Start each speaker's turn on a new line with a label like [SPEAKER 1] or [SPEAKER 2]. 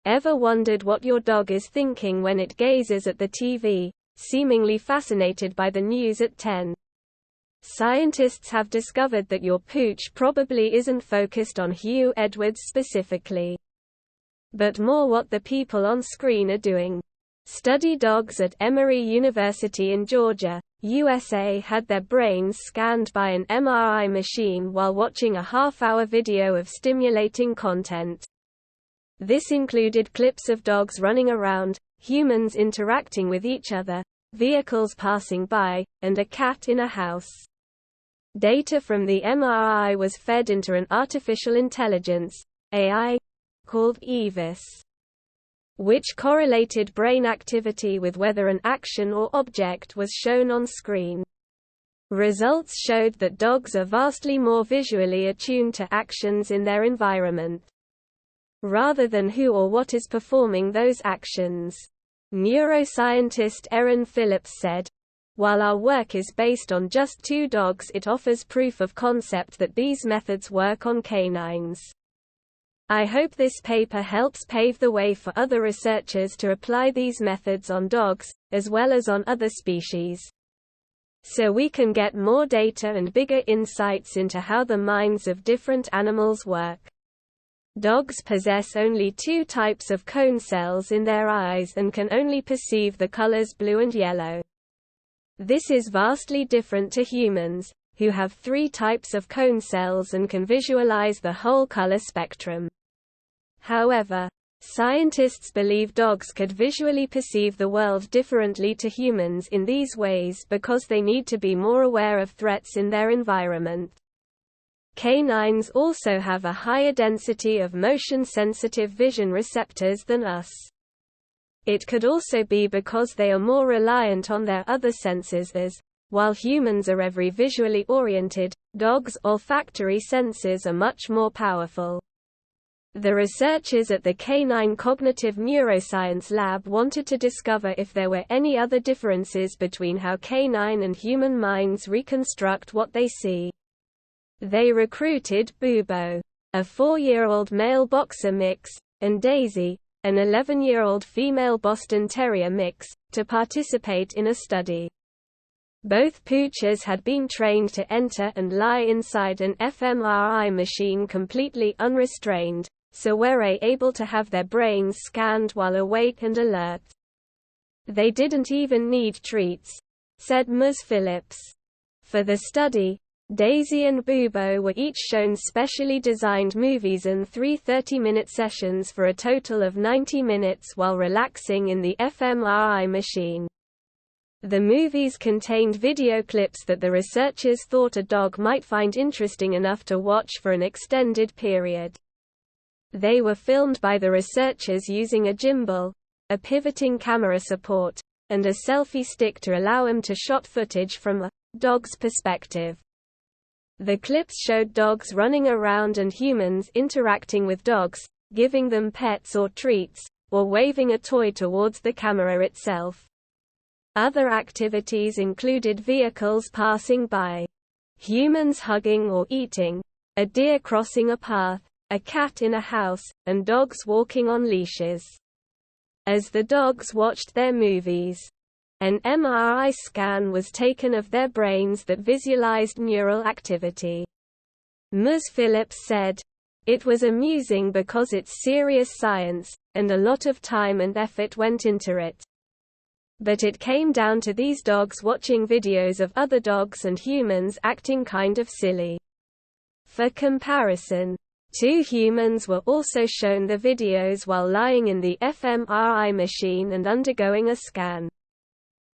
[SPEAKER 1] Ever wondered what your dog is thinking when it gazes at the TV, seemingly fascinated by the news at 10? Scientists have discovered that your pooch probably isn't focused on Hugh Edwards specifically, but more what the people on screen are doing. Study dogs at Emory University in Georgia, USA had their brains scanned by an MRI machine while watching a half-hour video of stimulating content. This included clips of dogs running around, humans interacting with each other, vehicles passing by, and a cat in a house. Data from the MRI was fed into an artificial intelligence (AI) called EVIS, which correlated brain activity with whether an action or object was shown on screen. Results showed that dogs are vastly more visually attuned to actions in their environment, rather than who or what is performing those actions. Neuroscientist Erin Phillips said, "While our work is based on just 2 dogs, it offers proof of concept that these methods work on canines. I hope this paper helps pave the way for other researchers to apply these methods on dogs, as well as on other species, so we can get more data and bigger insights into how the minds of different animals work." Dogs possess only 2 types of cone cells in their eyes and can only perceive the colors blue and yellow. This is vastly different to humans, who have 3 types of cone cells and can visualize the whole color spectrum. However, scientists believe dogs could visually perceive the world differently to humans in these ways because they need to be more aware of threats in their environment. Canines also have a higher density of motion-sensitive vision receptors than us. It could also be because they are more reliant on their other senses as, while humans are very visually oriented, dogs' olfactory senses are much more powerful. The researchers at the Canine Cognitive Neuroscience Lab wanted to discover if there were any other differences between how canine and human minds reconstruct what they see. They recruited Bubo, a 4-year-old male boxer mix, and Daisy, an 11-year-old female Boston Terrier mix, to participate in a study. Both pooches had been trained to enter and lie inside an fMRI machine completely unrestrained, so were able to have their brains scanned while awake and alert. "They didn't even need treats," said Ms. Phillips. For the study, Daisy and Bubo were each shown specially designed movies and 3 30-minute sessions for a total of 90 minutes while relaxing in the fMRI machine. The movies contained video clips that the researchers thought a dog might find interesting enough to watch for an extended period. They were filmed by the researchers using a gimbal, a pivoting camera support, and a selfie stick to allow them to shot footage from a dog's perspective. The clips showed dogs running around and humans interacting with dogs, giving them pets or treats, or waving a toy towards the camera itself. Other activities included vehicles passing by, humans hugging or eating, a deer crossing a path, a cat in a house, and dogs walking on leashes. As the dogs watched their movies, an MRI scan was taken of their brains that visualized neural activity. Ms. Phillips said, "It was amusing because it's serious science, and a lot of time and effort went into it. But it came down to these dogs watching videos of other dogs and humans acting kind of silly." For comparison, 2 humans were also shown the videos while lying in the fMRI machine and undergoing a scan.